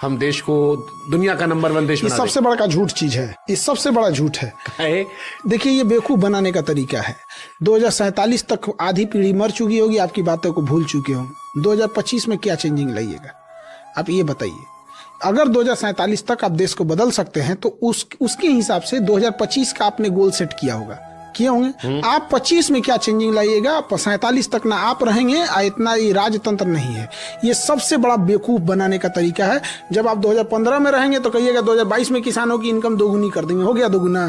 हम देश को दुनिया का नंबर 1 देश ये बना सबसे बड़ा झूठ चीज है, ये सबसे बड़ा झूठ है। देखिए, ये बेवकूफ बनाने का तरीका है। 2047 तक आधी पीढ़ी मर चुकी होगी, आपकी बातों को भूल चुके होंगे। 2025 में क्या चेंजिंग लाइएगा आप ये बताइए। अगर 2047 तक आप देश को बदल सकते हैं तो उसके हिसाब से 2025 का आपने गोल सेट किया होगा, किए होंगे। आप 25 में क्या चेंजिंग लाइएगा, 47 तक ना आप रहेंगे, इतना ये राजतंत्र नहीं है। ये सबसे बड़ा बेवकूफ बनाने का तरीका है। जब आप 2015 में रहेंगे तो कहिएगा 2022 में किसानों की इनकम दोगुनी कर देंगे, हो गया दोगुना।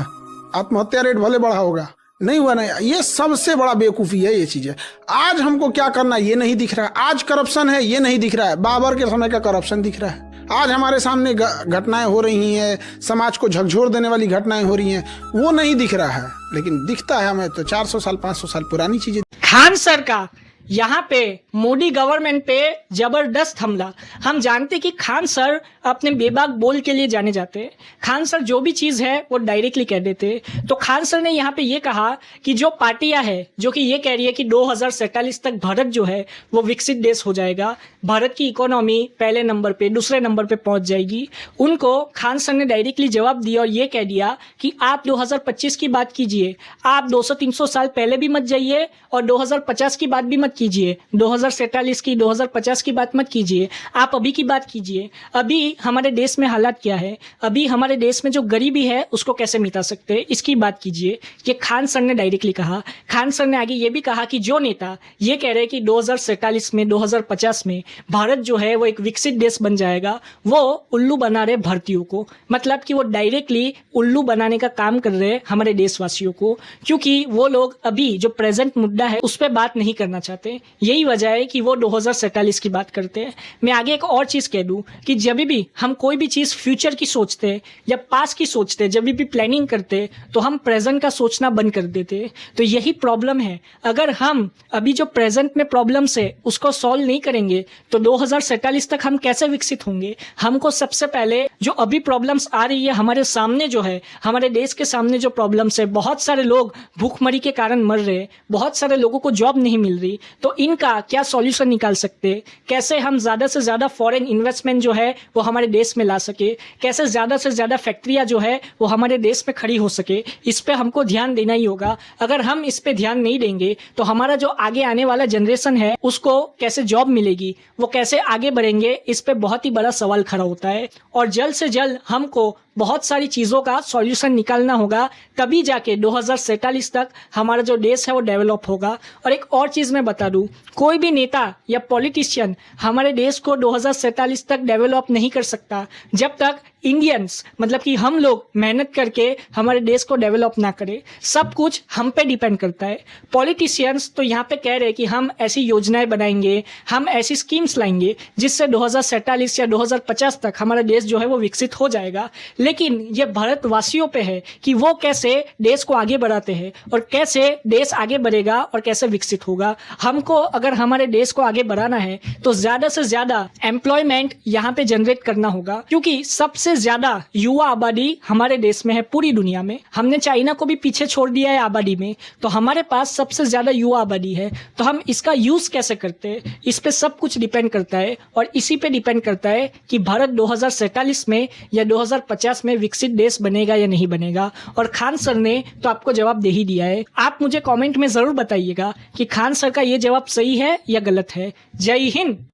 आत्महत्या रेट भले बढ़ा होगा, नहीं हुआ नहीं। ये सबसे बड़ा बेवकूफी है ये चीजें। आज हमको क्या करना ये नहीं दिख रहा है, आज करप्शन है ये नहीं दिख रहा है, बाबर के समय का करप्शन दिख रहा है। आज हमारे सामने घटनाएं हो रही हैं, समाज को झकझोर देने वाली घटनाएं हो रही हैं, वो नहीं दिख रहा है। लेकिन दिखता है हमें तो 400 साल 500 साल पुरानी चीजें। खान सर का यहाँ पे मोदी गवर्नमेंट पे जबरदस्त हमला। हम जानते कि खान सर अपने बेबाक बोल के लिए जाने जाते हैं। खान सर जो भी चीज़ है वो डायरेक्टली कह देते। तो खान सर ने यहाँ पे ये कहा कि जो पार्टियां है जो कि ये कह रही है कि 2047 तक भारत जो है वो विकसित देश हो जाएगा, भारत की इकोनॉमी पहले नंबर पे दूसरे नंबर पे पहुंच जाएगी, उनको खान सर ने डायरेक्टली जवाब दिया और ये कह दिया कि आप 2025 की बात कीजिए, आप 200-300 साल पहले भी मत जाइए और 2050 की बात भी मत कीजिए, 2047 की 2050 की बात मत कीजिए, आप अभी की बात कीजिए। अभी हमारे देश में हालात क्या है, अभी हमारे देश में जो गरीबी है उसको कैसे मिटा सकते हैं, इसकी बात कीजिए। ये खान सर ने डायरेक्टली कहा। खान सर ने आगे ये भी कहा कि जो नेता ये कह रहे हैं कि 2047 में 2050 में भारत जो है वो एक विकसित देश बन जाएगा, वो उल्लू बना रहे भारतीयों को। मतलब कि वो डायरेक्टली उल्लू बनाने का काम कर रहे हैं हमारे देशवासियों को, क्योंकि वो लोग अभी जो प्रेजेंट मुद्दा है उस पर बात नहीं करना चाहते। यही वजह है कि वो 2047 की बात करते हैं। मैं आगे एक और चीज कह दूं कि जब भी हम कोई भी चीज फ्यूचर की सोचते हैं या पास्ट की सोचते हैं, जब भी प्लानिंग करते हैं तो हम प्रेजेंट का सोचना बंद कर देते हैं। तो यही प्रॉब्लम है। अगर हम अभी जो प्रेजेंट में प्रॉब्लम्स है उसको सॉल्व नहीं करेंगे तो 2047 तक हम कैसे विकसित होंगे। हमको सबसे पहले जो अभी प्रॉब्लम्स आ रही है हमारे सामने, जो है हमारे देश के सामने जो प्रॉब्लम्स है, बहुत सारे लोग भूखमरी के कारण मर रहे हैं, बहुत सारे लोगों को जॉब नहीं मिल रही, तो इनका क्या सॉल्यूशन निकाल सकते हैं, कैसे हम ज़्यादा से ज़्यादा फॉरेन इन्वेस्टमेंट जो है वो हमारे देश में ला सके, कैसे ज़्यादा से ज़्यादा फैक्ट्रियाँ जो है वो हमारे देश में खड़ी हो सके, इस पर हमको ध्यान देना ही होगा। अगर हम इस पर ध्यान नहीं देंगे तो हमारा जो आगे आने वाला जनरेशन है उसको कैसे जॉब मिलेगी, वो कैसे आगे बढ़ेंगे, इस पे बहुत ही बड़ा सवाल खड़ा होता है। और जल्द से जल्द हमको बहुत सारी चीज़ों का सॉल्यूशन निकालना होगा, तभी जाके 2047 तक हमारा जो देश है वो डेवलप होगा। और एक और चीज़ मैं बता दूं, कोई भी नेता या पॉलिटिशियन हमारे देश को 2047 तक डेवलप नहीं कर सकता जब तक इंडियंस, मतलब कि हम लोग मेहनत करके हमारे देश को डेवलप ना करें। सब कुछ हम पे डिपेंड करता है। पॉलिटिशियंस तो यहाँ पे कह रहे हैं कि हम ऐसी योजनाएं बनाएंगे, हम ऐसी स्कीम्स लाएंगे जिससे 2047 या 2050 तक हमारा देश जो है वो विकसित हो जाएगा। लेकिन ये भारतवासियों पे है कि वो कैसे देश को आगे बढ़ाते हैं और कैसे देश आगे बढ़ेगा और कैसे विकसित होगा। हमको अगर हमारे देश को आगे बढ़ाना है तो ज्यादा से ज्यादा एम्प्लॉयमेंट यहाँ पे जनरेट करना होगा, क्योंकि सबसे ज्यादा युवा आबादी हमारे देश में है पूरी दुनिया में। हमने चाइना को भी पीछे छोड़ दिया है आबादी में, तो हमारे पास सबसे ज्यादा युवा आबादी है। तो हम इसका यूज कैसे करते हैं, इस पे सब कुछ डिपेंड करता है। और इसी पे डिपेंड करता है कि भारत 2047 में या 2050 में विकसित देश बनेगा या नहीं बनेगा। और खान सर ने तो आपको जवाब दे ही दिया है। आप मुझे कमेंट में जरूर बताइएगा कि खान सर का ये जवाब सही है या गलत है। जय हिंद।